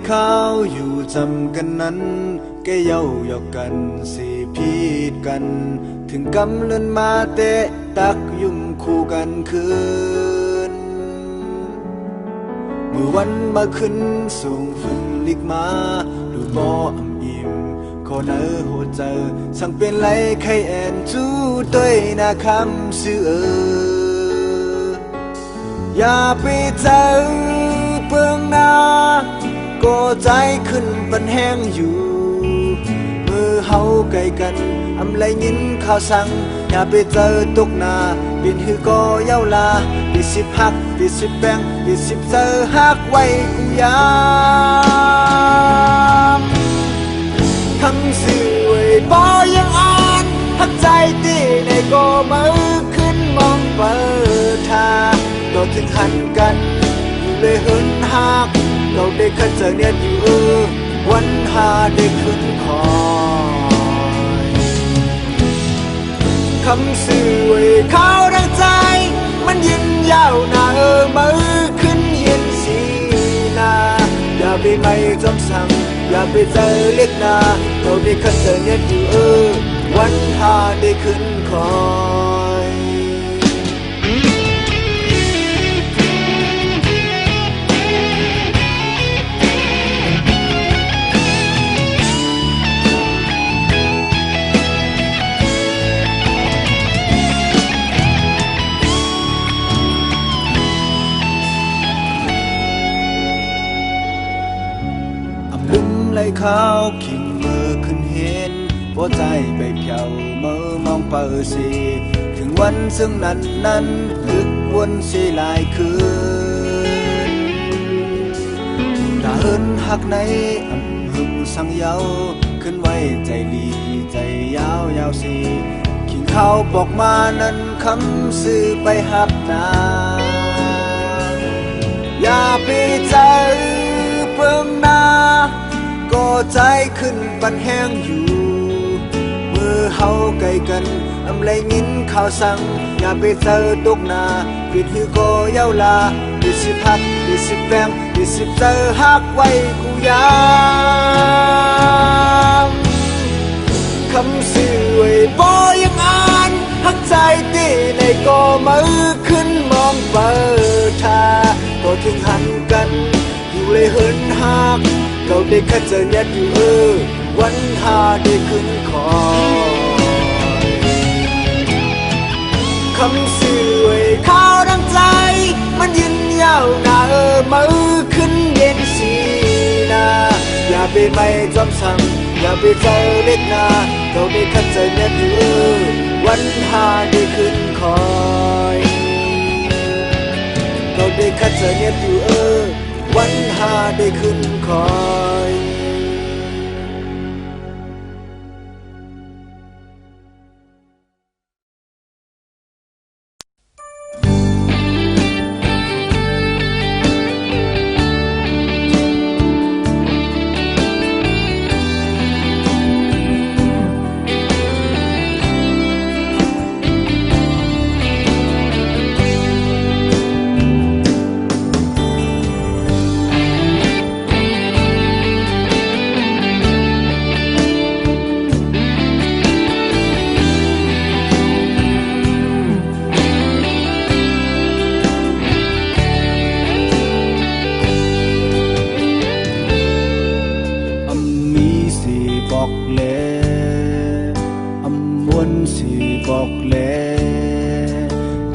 ข้าวอยู่จำกันนั้นแกเย้าหยอกกันสิพีดกันถึงกำเลินมาเตะตักยุ่มคู่กันคืนเมื่อวันมาขึ้นส่งฝนลิกมาดูบ่อำอิ่มขอเนอโหเจอสั่งเป็นไรใครแอนจู้ด้วยนาคำซื้ออย่าไปเจอเบื้องหน้าก็ใจขึ้นปันแห้งอยู่มือเฮาไกลกันอำไรยินข่าวสั่งอย่าไปเจอตกหน้าบินฮือก็เย้าลาปิดสิบหักปิดสิบแบงปิดสิบเจอหักไว้กูยามทั้งสื่อไว้บ่ยังอ่านหักใจตีในก็มือขึ้นมองเปิดทาเราถึงหันกันอยู่เลยเหินหักเราได้คัดเจอเนี่ยอยู่วันหาได้ขึ้นคอยคำสื่อไว้ข้าวดังใจมันยินยาวหน้ามือขึ้นเย็นสีนาอย่าไปไม่จำสั่งอย่าไปเจอเล็กนาเราได้คัดเจอเนี่ยอยู่วันหาได้ขึ้นคอยข้าวขิงมือขึ้นเห็นหัวใจไปเพียวมือมองเปิดสีถึงวันซึ่งนั้นลึกวนสีลายคืนตาเอินหักในอำหึงสังเยาขึ้นไว้ใจลีใจยาวสีขิงข้าวบอกมานั้นคำสื่อไปหักนาอย่าไปใจเพิ่งนาก็ใจขึ้นปันแห้งอยู่มือเฮาไกลกันอำไรยินข่าวสั่งอย่าไปเจอตกหน้าปิดฮือก็เย้าลาปิดสิบหักปิดสิบแบงปิดสิบเจอหักไว้กูยามคำสื่อไว้บ่ยังอ่านหักใจตีในก็มือขึ้นมองเปิดทาก็ถึงหันกันอยู่เลยเหินหักเราได้คัดเจอเนี่ยอยู่วันหาได้ขึ้นคอยคำสื่อไว้ข้าวดังใจมันยินยาวหน้ามือขึ้นเย็นสีนาอย่าไปไม่จำสั่งอย่าไปเจอเล็กนาเราได้คัดเจอเนี่ยอยู่วันหาได้ขึ้นคอยเราได้คัดเจอเนี่ยอยู่วันหาได้ขึ้นคอยบอกแลอำมวนสิบอกแล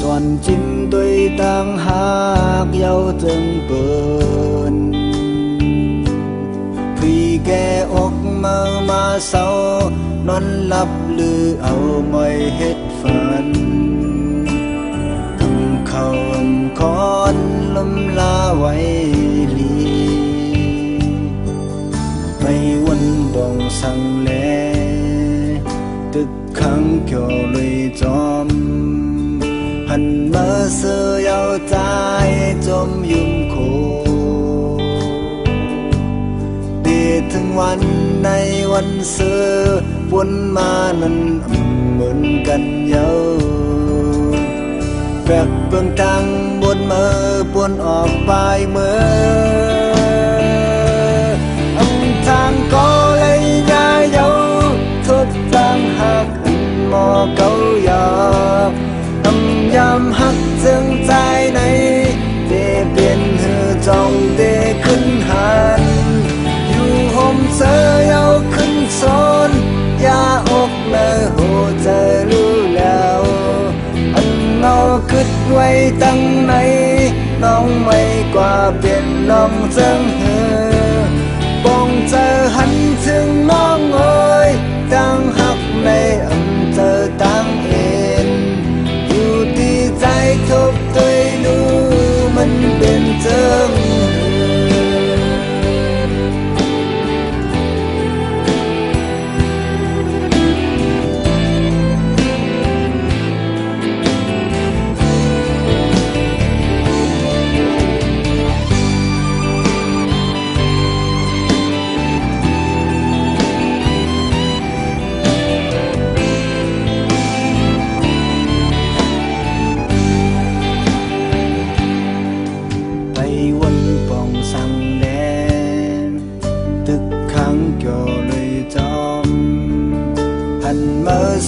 ตอนจิ้มด้วยต่างหากเย้าจึงเปินพี่แกออกมาเศร้านอนหลับหรือเอาไม่เฮ็ดฝันกำเขาคอนลมลาไว้ลีไม่วันบองสั่งแลตึกขังเกี่ยวเลยจอมหันมาเสือยาวใจจมยุ่มโคเดีถึงวันในวันเสือปวนมานั้นเหมือนกันเยาแฝกเบื้องตังบนมือปวนออกไปเมื่อ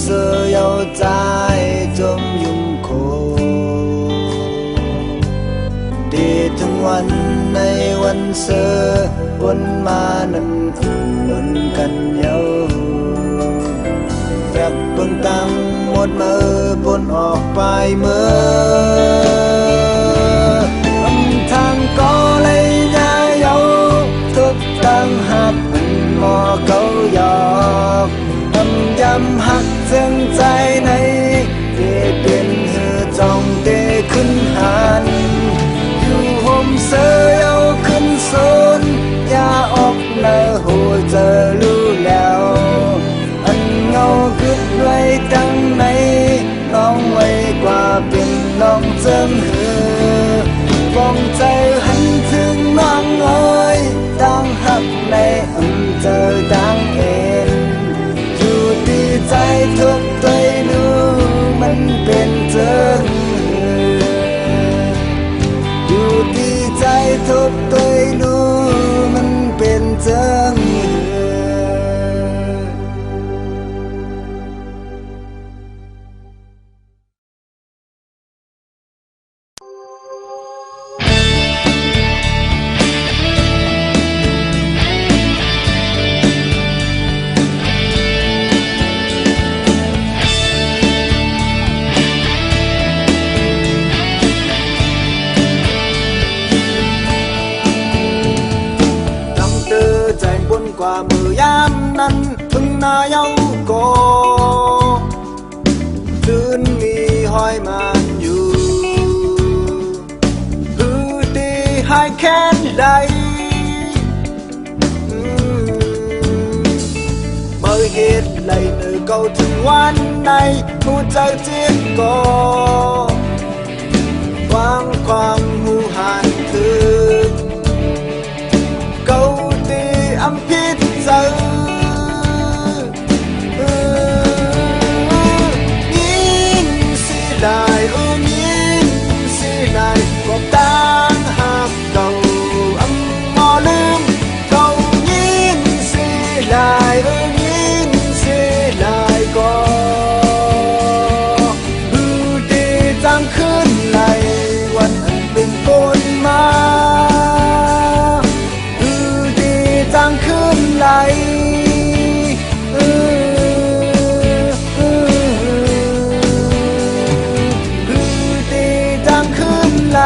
色又在จมยุ่งโคที่ถึงวันในวันเสือบนมานั้นอุ่นกันเยาจากเบิ่งตั้งหมดมือบนออกไปเมื่อทางก็เลยยายาทุกตั้งหักมอเกาหยอกย้ำหักเส้นใจในที่เป็นหือจองเตขึ้นหันอยู่ห่มเสือเอาขึ้นโซนอย่าออกเนื้อหัวเจอรู้แล้วอันเงาคึดไว้ตั้งในน้องไว้กว่าเป็นน้องเจิมหือฟองใจหันถึงน้องเอ้ยตั้งหักในเจอดังเอ็นอยู่ดีใจทุกตัวนู้มันเป็นเจิงอยู่ดีใจทุกตัวนู้มันเป็นเจิงกว่ามือยามนั้นพึ่งนายเอาโกคืนมีห้อยมันอยู่ฮือดีหายแค้นใดเมื่อเหตุไหลเนื้อเก่าถึงวันในหูใจเจียนก่อวางความหูหันถึงเก่าดีอำพิษเจอยิ่งสิได้ยิ่งสิได้กบตั้งหักเก่ามอลืมเก่ายิ่งสิได้ยิ่งสิได้ก็ดีจังขึ้นไหลวันอันเป็นคนมาขึ้นไหลดีจังขึ้นไหล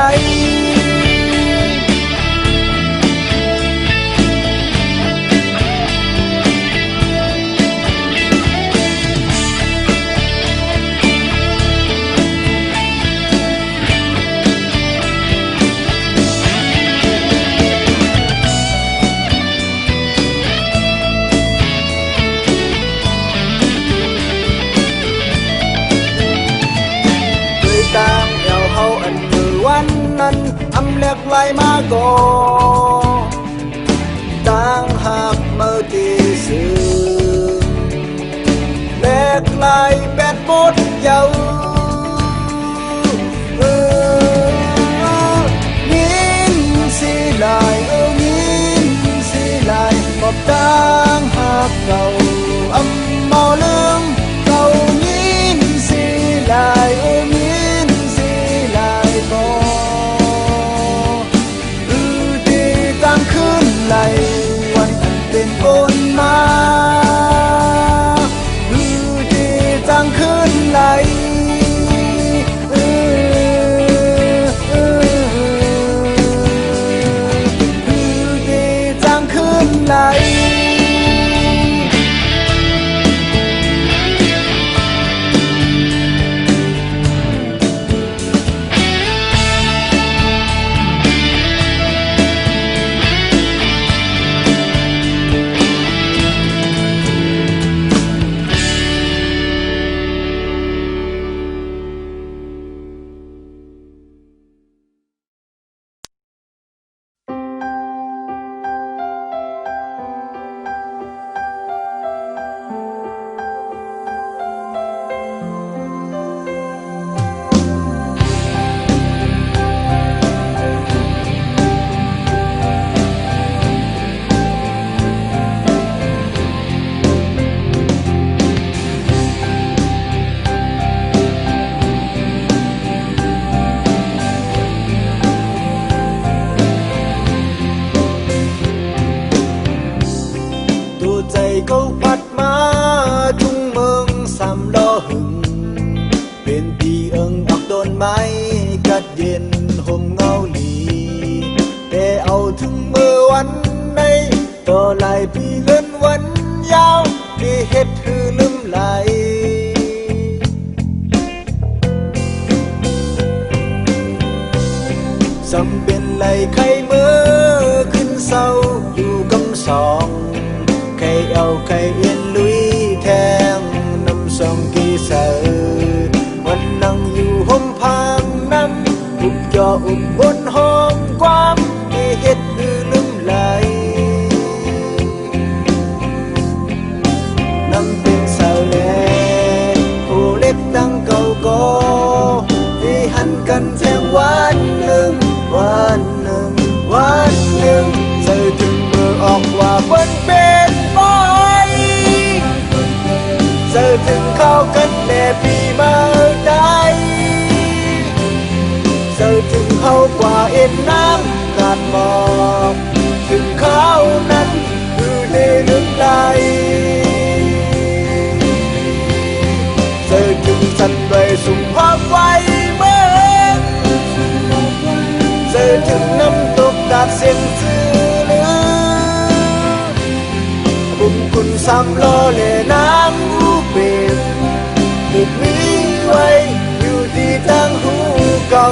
นั้นอำเล็กไหลมาก่อตั้งหักเมื่อที่สื่อเล็กไหลแปดบดเยายิ้มสิลายยิ้มสิลายขอบตั้งหักเก่าเมาลืมเก่ายิ้มสิลายยิ้มสิลายก่อขึ้นไหลวันอันเป็นคนมาดีจังขึ้นไหลดีจังขึ้นไหล เขาพัดมาทุ่งเมืองสามล้อหึงเป็นตีเอิงออกต้นไม้กัดเย็นห่มเงาหลีแต่เอาถึงเมื่อวันในต่อหลายปีเลื่อนวันยาวที่เฮ็ดหือลืมไหลสำเป็นไหลไข่เมื่อขึ้นเศร้าอยู่กำสองไข่เอาไข่เอ็นลุยแทงน้ำสองกีเสือวันนั่งอยู่ห่มพางน้ำอุบยออุบบนห้องความที่เฮ็ดหือลืมไหลน้ำเป็นเสาแลผู้เล็กตั้งเก่าก็ที่หันกันแทงวันหนึ่งวันหนึ่งวันหนึ่งเธอถึงมือออกว่าเปิ้นเป็นบ่อยเธอถึงเข้ากันแน่พี่มาได้เธอถึงเข้ากว่าเอ็นน้ำกาดหมอกถึงเขานั้นคือได้ลืมไหลเธอถึงสั่นไหวสุ่มความไวเมื่อเธอถึงน้ำตกดาดเส้นจือลือบุญคุณซ้ำล้อเล่นางหูเป็นบุกมีไว้อยู่ที่ตั้งหูเก่า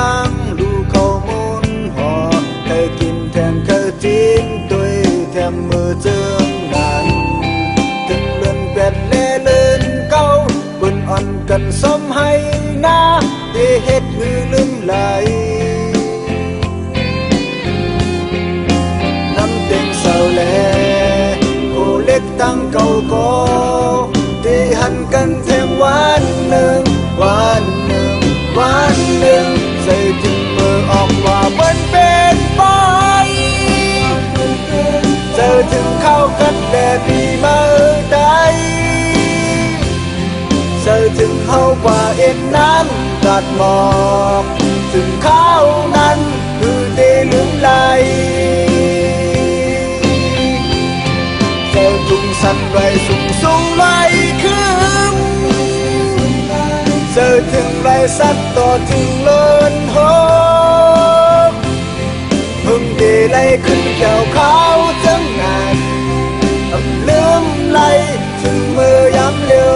ดังลูกเขามุนหอเธอกินแทนเคยจิ้นตุยแทมมือเจืองนั้นถึงเลื่อนเป็ดเล่เลื่อนเก่าบนอ่อนกันสมให้หน้าที่เฮ็ดหือลืมไหลน้ำเต็งเศร้าแลโอเล็กตั้งเก่าก็ที่หันกันแทงวันหนึ่งวันหนึ่งวันหนึ่งเธอจึงเมื่อออกว่ามันเป็นไปเธอถึงเข้ากันแดดดีมาได้เธอถึงเข้ากว่าเอ็นน้ำกัดหมอกถึงเขานั้นคือได้ลืมไหลเธอจุงสั่นไหวสูงสูงไหลขึ้นเธอถึงไรสัตว์ต่อถึงเลินหกพึ่งดีไล่ขึ้นแก้วเขาจังงานลืมไหลถึงมือย้ำเร็ว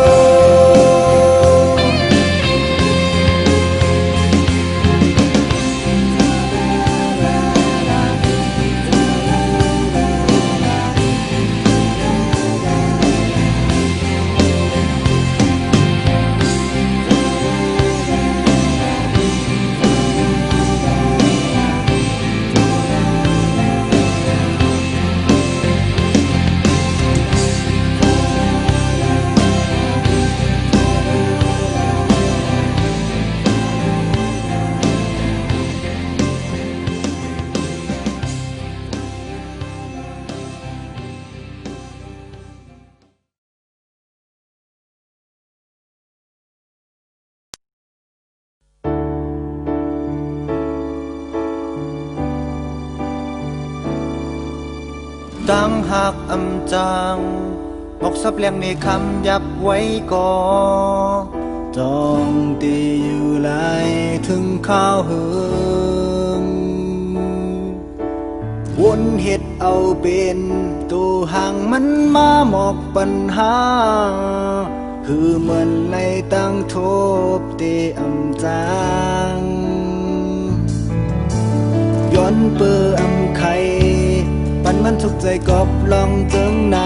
ตั้งหักอำจางบอกสับเลียงในคำยับไว้ก่อจองตีอยู่ไหลถึงข้าวเหิงวนเห็ดเอาเป็นตัวห่างมันมาหมอกปัญหาคือเหมือนไหลตั้งทบตีอำจางย้อนเปื้ออำไข่ปันมันทุกใจกอบลองเจิงใน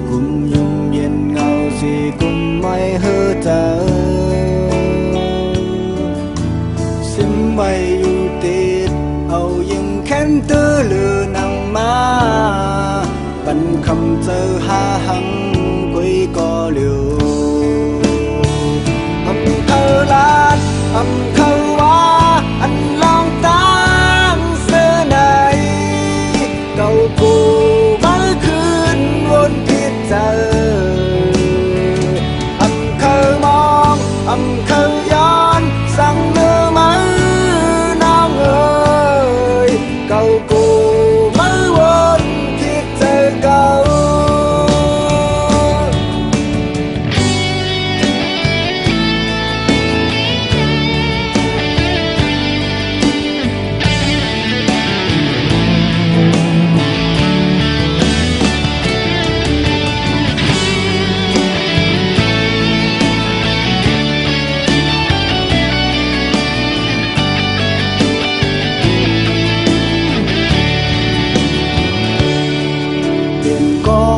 กุมยุ่มเย็นเงาสีกุมไม่เฮือเจอซิมไม่อยู่ติดเอายิงแค้นตื้อลือนังมาปันค không chờ ha hăng quay có liều âm thơ lan âm thơ quá anh long tăng xưa này cầu cụ mới khuyên vốn thiết giờ âm thơ mong âm thơ giòn sang mưa mới nao người cầu cụ mới vốn thiết giờ cầu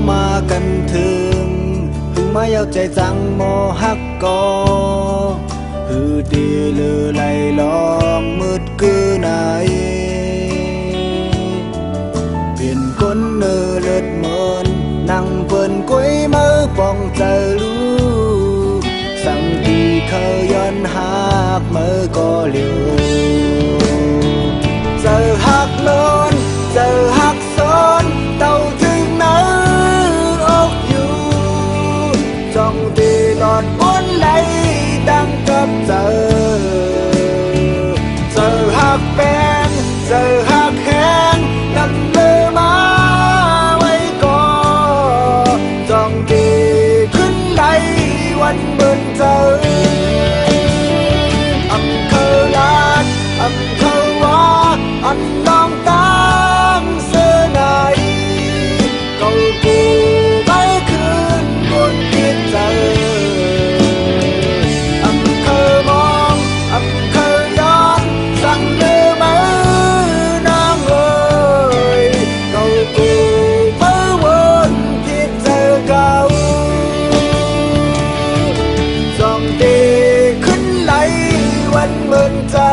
มากันถึงถึงไม่เอาใจจังโมฮักก็ฮือดีลือไหลล้อมมืดคือไหนเปลี่ยนคนเนื้อเลือดเหมือนนั่งเปิ่นกุ้ยมือป้องเจอรู้สั่งที่เคยย้อนหักมือก็เหลียวเจอหักโลนเจอหักโซนเต่าถึงไหนtrong thì lọt muốn lấy đang cấp giờ hạc bên giờ hạc hẹn nằm mơ má quay co trong thìขึ้นไหลวันเบิ่นเจออำเภอลาดอำเภอวาอันน้องตั้งเสื้อในเก่ากูไม่คืนบนคิดเจออำเภอมองอำเภอย้อนสั่งมือมือนางเอ๋ยเก่ากูมือวนคิดเจอเก่าส่องตีขึ้นไหลวันเหมือนเจอ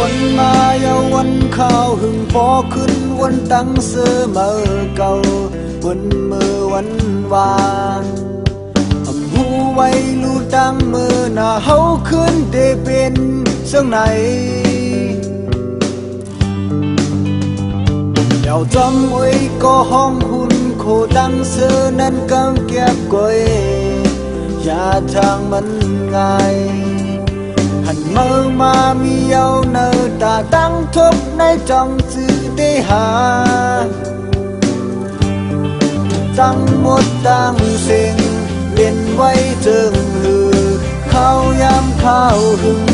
วันมาเยาวันข้าวหึงพอขึ้นวันตั้งเสื้อมือเก่าวันมือวันวานอำหูไว้ลูตั้งมือหน้าเฮาขึ้นได้เป็นเสื่องไหนเดี๋ยวจำไว้ก็ห้องหุ่นโคตั้งเสื้อนั้นกำเก็บกวยอย่าทางมันง่ายหันมือมามีเยาเนอตาตั้งทบในจังจือได้หาตั้งหมดตั้งสิ่งเล่นไว้จึงหือเข้ายามเข้าหึง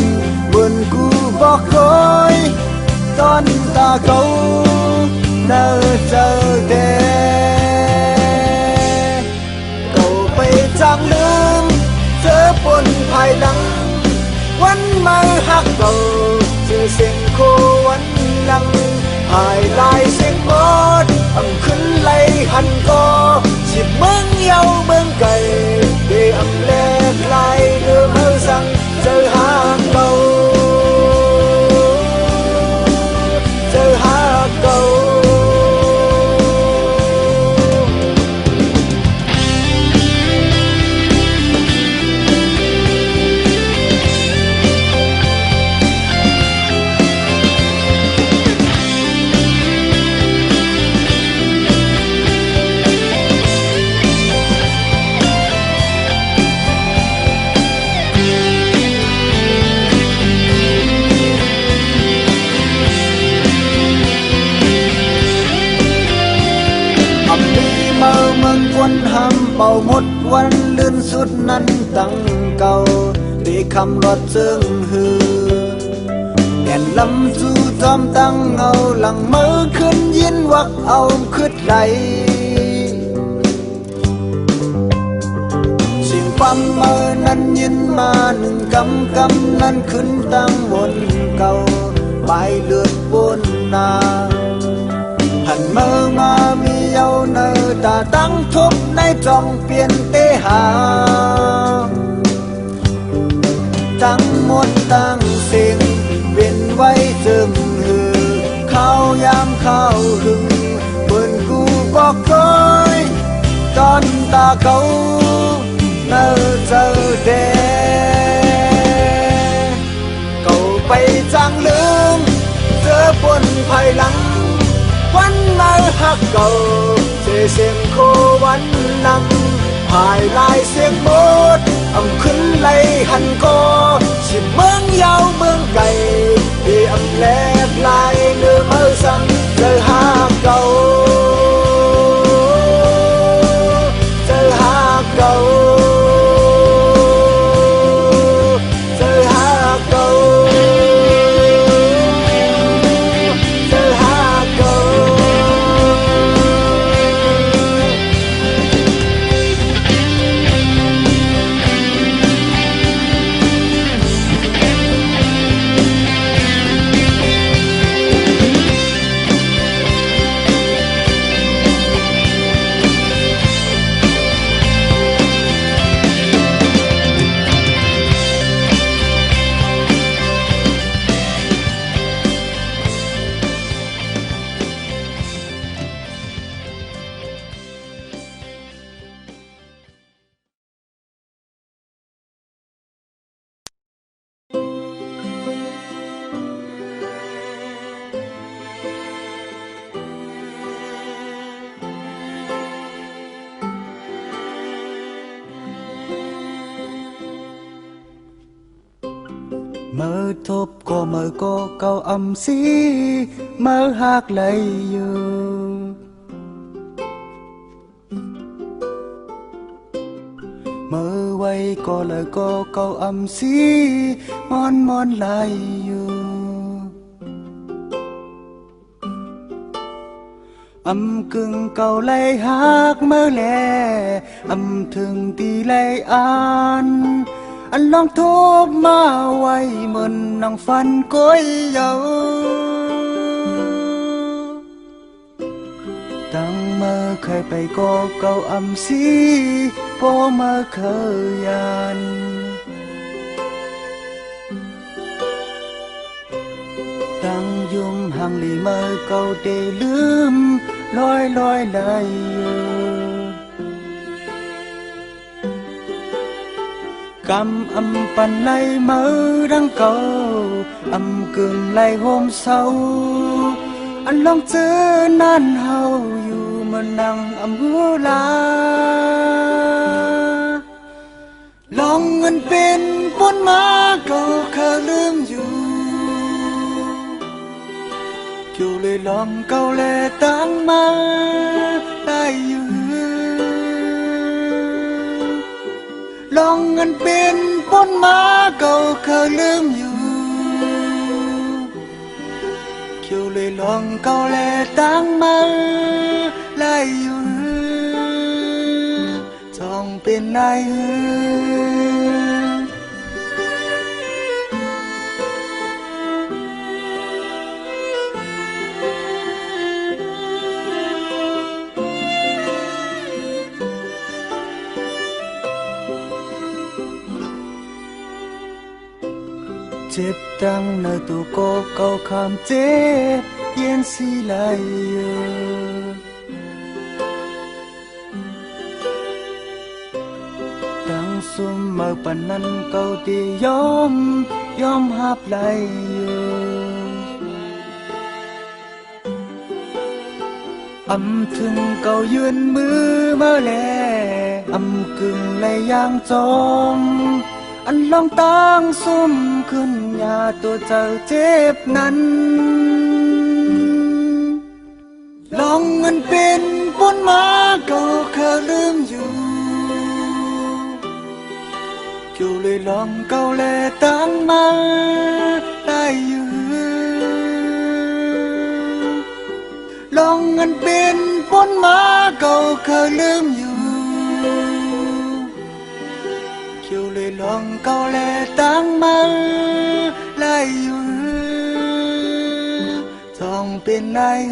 บนกูบอกคอยตอนตาเขาเนอเจอเดเขาไปจังลืมเจอปนภายหลังวันมือหักเก่าชื่อเสียงโควันลังหายลายเสียงบดอำขึ้นไหลหันก็สิบเมืองเยาเมืองไก่เดียมแลกลายเดือมือสั่งเจอหางเก่าเจอหางเก่าวันห้ำเป่าหมดวันเลื่อนสุดนั้นตั้งเก่าได้คำรอดเจิงหือแก่นลำจูจอมตั้งเอาหลังมือขึ้นยินวักเอาขึ้นไหลเสียง ความเมื่อนั้นยินมาหนึ่งกำนั้นขึ้นตั้งวนเก่าใบเลือดบนนาหันเมื่อมามีเยาเนอตาตั้งทุบในจองเปลี่ยนเตหาตั้งหมดตั้งสิ่งเป็นไว้จึงหือเข้ายามเข้าหึงเปิ่นกูก็เคยตอนตาเขาเนอเจอเดเก่าไปจางลืมเจอบนภายหลังวันมาหักเก่าเสียงโควันนังภายลายเสียงหมดอำขึ้นไหลหันก็สิเมืองยาวเมืองไก่ที่อำแลบลายเนื้อเมื่อสั่งเจอหาเก่าเจอหาเก่าเจอหาเก่าเจอหาเก่าเมื่อทบก็เมื่อก็เก่าอำสีเมื่อหักไหลอยู่เมื่อไว้ก็เลยก็เก่าอำสีมอนไหลอยู่อำกึ่งเก่าไหลหักเมื่อแลอำถึงตีไหลอ่านอันลองทบมาไว้เหมือนนังฟันก้อยเยาตั้งเมื่อเคยไปก็เก่าอำสีพอมาเคยยันตั้งยุ่มห่างลีเมื่อเก่าได้ลืมลอยได้อยู่กำอำปันไหลเมื่อดังเก่าอำกึ่งไหลโฮมเศร้าอันลองเจอนั่นเฮาอยู่มานั่งอำหัวลาลองเงินเป็นปนมาเก่าเคยลืมอยู่อยู่เลยลองเก่าแลตั้งมาได้อยู่ลองเงินเป็นปนมาเก่าเคยลืมอยู่คิวเลยลองเก่าแลตั้งมาไล่อยู่จองเป็นนายเจ็บดังในตัวก็เก่าคำเจ็บเย็นสีไหลดังซุ่มเมื่อปันนั้นเก่าที่ยอมหับไหลอำถึงเก่ายืนมือมาแลอำกึ่งไหลย่างจองอันลองตั้งซุ่มขึ้นยาตัวเจ้าเจ็บนั้นลองเงินเป็นปนมาเก่าเคยลืมอยู่อยู่เลยลองเก่าแลตั้งมาได้อยู่ลองเงินเป็นปนมาเก่าเคยลืมอยู่ lòng câu lệ tăng măng lại ư dòng bên ai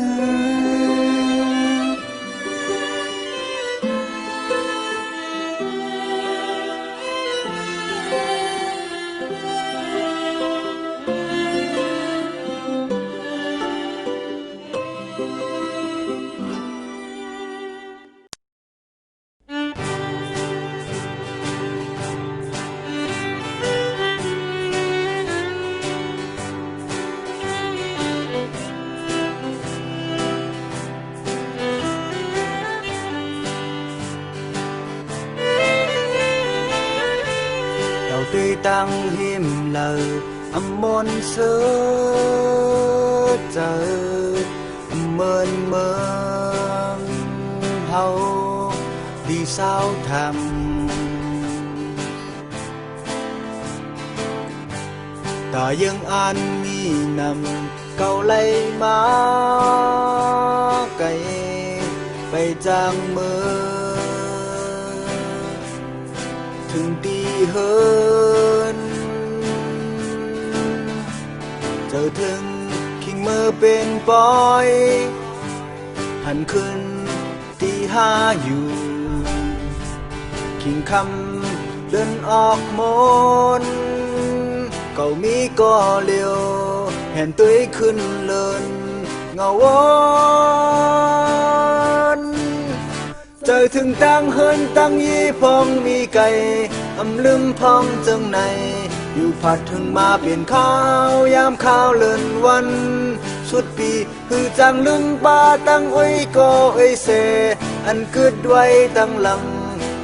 tuy tăng hiểm lờ âm môn sơ giờ âm mơn mơn hầu vì sao thầm ta dân an mi nằm cầu lấy má cây bay giang mơ thường đi hơn giờ thương khi mơ bên bóiหันขึ้นตีห้าอยู่คิงคำเดินออกมนเก่ามีก็เลียวเห็นตัวขึ้นเลินเงาวนเจอถึงตั้งเฮินตั้งยี่พองมีไก่อำลืมพองจังในอยู่ผัดถึงมาเปลี่ยนข้าวยามข้าวเลินวันสุดปีคือจังลืมปาตั้งอ้ยก็อ้ยเสอันกึดไว้ตั้งหลัง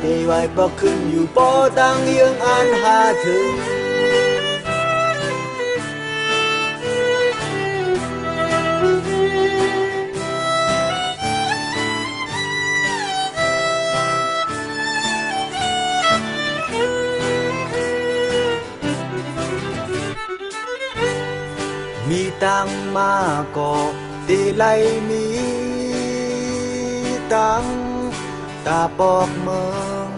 ตีไว้ปอขึ้นอยู่ปอตั้งยังอันหาถึงมีตังมาก็ตีไลมีตังตาปอกเมือง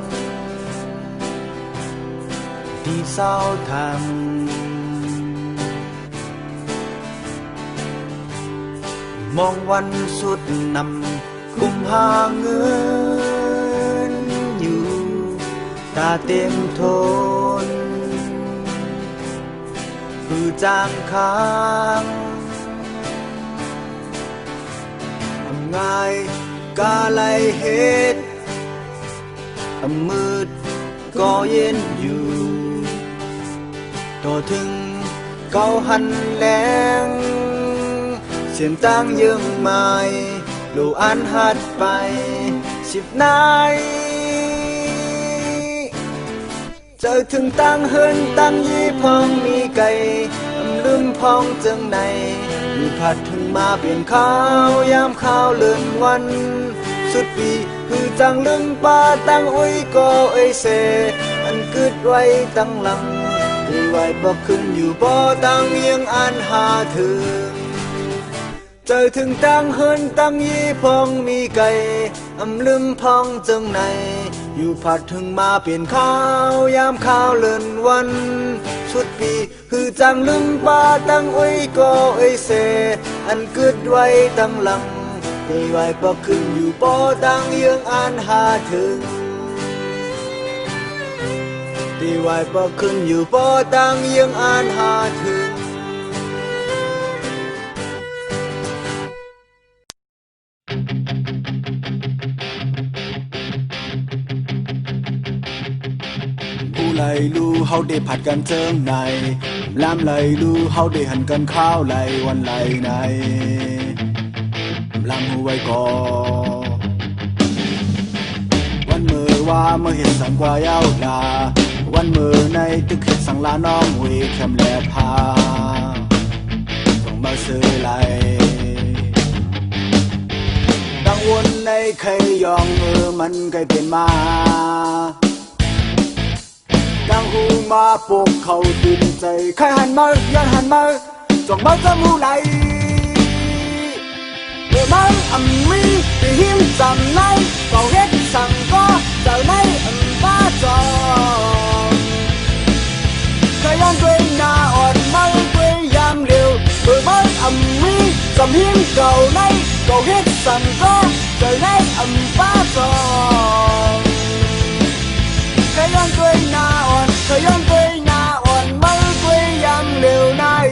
ที่เศร้าทำมองวันสุดนำกุมหาเงินอยู่ตาเต็มทนคือจางค้างทำง่ายกาไลเหตุมืดก็เย็นอยู่ต่อถึงเก่าหันแรงเสียงตั้งยังไม่ลูอันหัดไป10 นายเจอถึงตั้งเฮินตั้งยี่พองมีไก่ลืมพองจังในอยู่ผัดถึงมาเปลี่ยนข้าวยามข้าวเลื่อนวันสุดปีคือจังลืมปาตั้งอ้ยก็อ้ยเสอันกึดไว้ตั้งหลังตีไว้บอกขึ้นอยู่บ่ตั้งยังอันหาถึงเจอถึงตั้งเฮินตั้งยี่พองมีไก่ลืมพองจังในอยู่ผัดถึงมาเปลี่ยนข้าวยามข้าวเลื่อนวันสุดปีคือจังลืมปาตั้งอ้ยก็อ้ยเสอันกึดไว้ตั้งหลังตีไว้บอกขึ้นอยู่บ่ตั้งยังอันหาถึงตีไว้บอกขึ้นอยู่บ่ตั้งยังอันหาถึงไหลลูเฮาได้ผัดกันเจิงในลามไหลลูเฮาได้หันกันข้าวไหลวันไหลในลามหูไว้ก่อวันมือว่าเมื่อเห็นสังกว่ายาวลาวันมือในตึกเห็ดสังลาน้องเวแคมแลพาต้องมาซื้อไหลดังวนในใครยองมันไกลเป็นมาดังหูมาปกเขาตื่นใจใครหันมาย้อนหันมาจ้องมาจมูกไหลเมื่อมันมีไปหิมจำในเฝ้าเฮ็ดสั่งก็เจ้าในป้าจอม sẵn có trời nay ấm phá giòn khởi yon quê na on khởi yon quê na on mơ quê yam liều này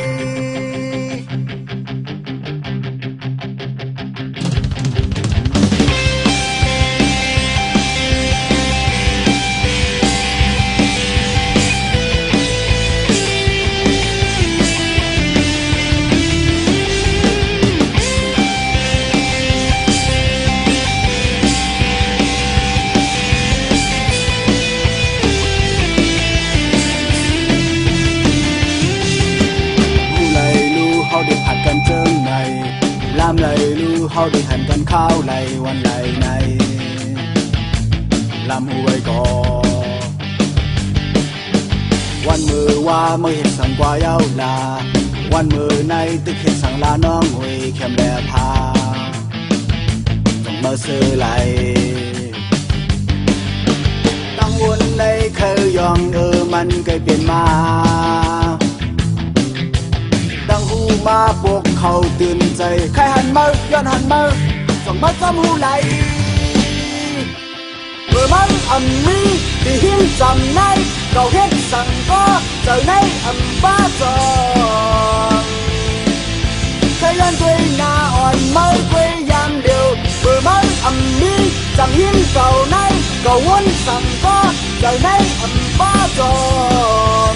làm lầy lưu hao đi hànhกันข้าวไหลวันไหลในลำห้วยก่อวันมือว่าเมื่อเห็นสังกว่าเย้าลาวันมือในตึกเห็นสังลาน้องห้วยแคมแลพาต้องมาซื้อไหลตั้งวนในเคยยองมันเคยเปลี่ยนมาดังหูมาปวกเขาตื่นใจใครหันมาย้อนหันมาส่องมาซ้ำหูไหลเมื่อมันมีที่หินจำในเก่าเฮ็ดสั่งก็เจอในบ้าจองใครย้อนด้วยหน้าอ่อนเมื่อคุยยามเดียวเมื่อมันมีจำหินเก่าในเก่าวนสั่งก็เจอในบ้าจอง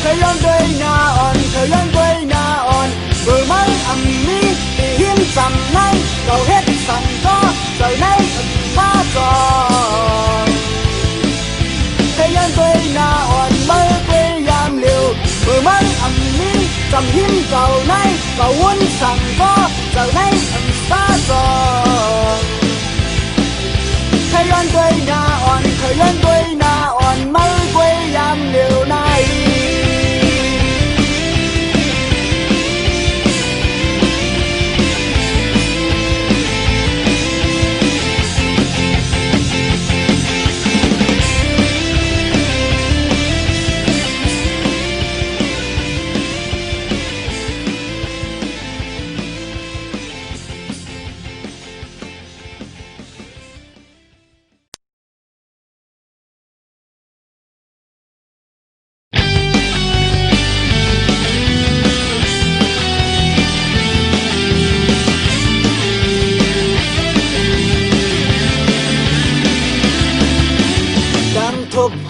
เคยย้อนด้วยหน้าอ่อนเคยย้อนด้วยหน้าอ่อนเมื่อมันมีที่หินจำในเก่าเฮ็ดสั่งก็เจอในบ้าจองเคยย้อนด้วยหน้าอ่อนเมื่อคุยยามเร็วเมื่อมันมีจำหินเก่าในเก่าวนสั่งก็เจอในบ้าจองเคยย้อนด้วยหน้าอ่อนเคยย้อนด้วยหน้าอ่อนเมื่อคุยยามเร็วใน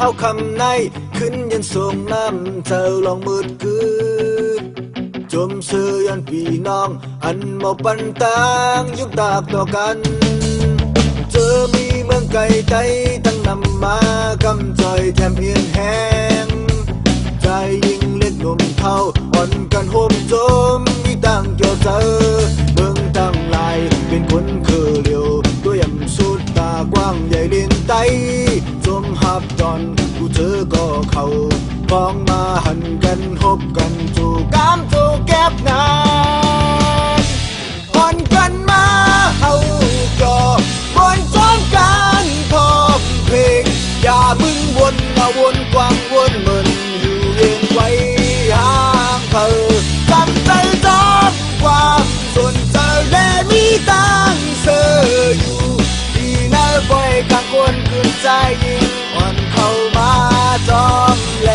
เฮาคำในขึ้นยันสูงน้ำเธอลองมืดคืนจมซื้อยันพี่น้องอันหมอปันต่างยุคตากต่อกันเจอมีเมืองไก่ใจตั้งนำมากำจอยแถมเพียนแห้งใจยิ่งเล็กนมเท่าอ่อนกันโฮมจมมีตั้งเกี่ยวเจอเมืองตั้งลายเป็นคนคือเลียวด้วยยำสุดตากว้างใหญ่เลียนไตจมหับจอนกูเจอก็เขาฟ้องมาหันกันหบกันจูกามจูแก็บนานผ่อนกันมาเฮาจ่อบนจ้องกันพอเพลงอย่ามึงวนมาวนกวางวนเหมือนอยู่เรียงไว้ห่างเธอจำใจจอมความส่วนเจอและมีตังเสืออยู่ที่น่าปล่อยกลางคนคืนใจยิ่งอ่อนเข้ามาจอมแล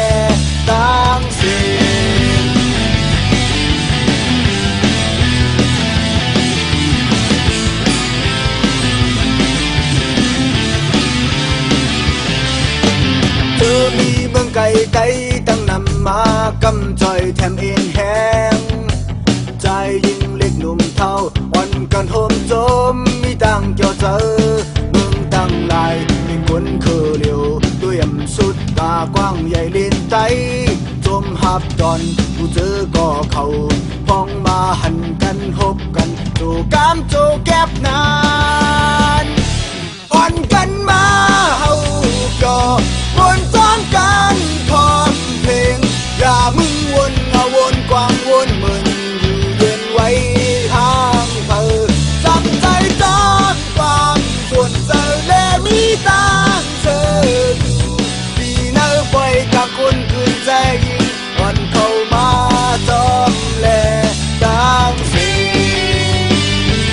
ตั้งเสียงเธอมีเมืองไก่ไก่ตั้งนำมากำจอยแถมเอ็นแห้งใจยิ่งเล็กหนุ่มเท่าอ่อนกันโฮมจมมีตังเกี่ยวเจอเมืองตั้งลายมีคนคือเลียวด้วยยำสุดตากว้างใหญ่เลียนไตจมหับจอนกูเจอก็เขาพ้องมาหันกันหบกันจูกามจูแก็บนานอ่อนกันมาเฮาก็บนซ้อมกันพร้อมเพลงอย่ามึงวนเอาวนกวางวนเหมือนอยู่เย็นไว้ห่างเธอจำใจจอดความส่วนเจอและมีตังเธออยู่ดีเนื้อปล่อยกลางคนคืนใจยิ่งอ่อนเข้ามาจอมแลดังเสียง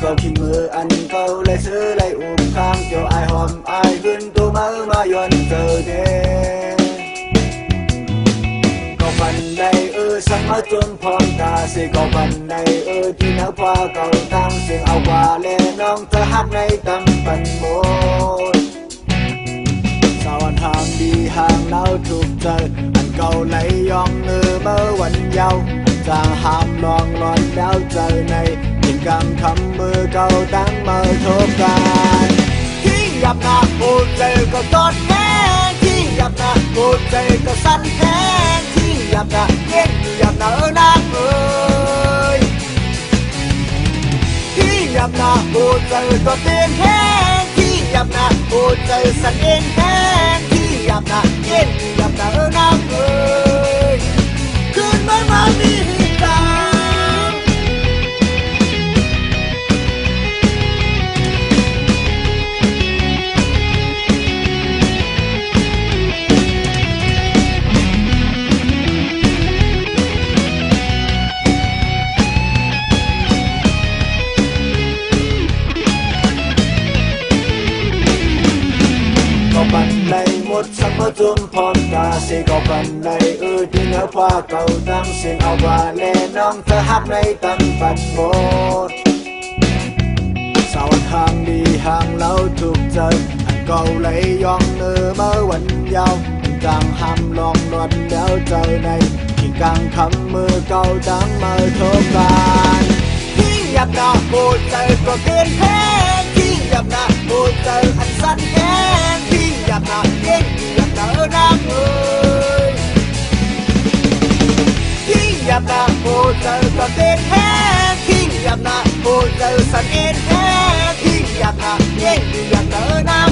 ก็ขี้มืออันเก่าเลยซื้อเลยอุ้มข้างเกี่ยวไอหอมไอขึ้นตัวมือมาย้อนเจอเด้ก็ปันใดสังมาจนพร้อมตาสิก็ปันใดที่นักพาเก่าตั้งเสียงเอาว่าแลน้องเธอหักในตำปันโมดสาวทางดีห่างเล่าถูกเจออันเก่าไหลยองเมื่อวันเยาว์จางห้ามลองหลอนแล้วเจอในยิ่งกำคำมือเก่าตั้งมาทบกันที่ยับหน้าพูดเจอก็ตอนแง่ที่ยับหน้าพูดเจอก็สั่นแท้ที่ยับหน้าเย็นยับหน้านักที่ยับหน้าพูดเจอก็เตือนแห้งที่ยับหน้าพูดเจอสั่นเอ็นแห้งที่ยับหน้าเย็นยับหน้านักคืนไม่มามีตาก็ปันในหมดสักมาจนพร้อมตาเสียก็ปันในที่เนื้อผ้าเก่าตั้งเสียงเอาว่าแลน้องเธอหักในตั้งปัดหมดสาวทางดีห่างเราถูกเจออันเก่าไหลยองเมื่อวันยาวกลางห้ามลองหลอนแล้วเจอในที่กลางคำมือเก่าตั้งมาทบกันที่ยับหน้าพูดเจอก็เกินแพ้ที่ยับหน้าพูดเจออันสั้นแค่ที่ยับหน้าเย็นยับหน้านักที่ยับหน้าพูดเจอก็เกินแพ้ที่ยับหน้าพูดเจอสั้นเอ็นแค่ที่ยับหน้าเย็นยับหน้านัก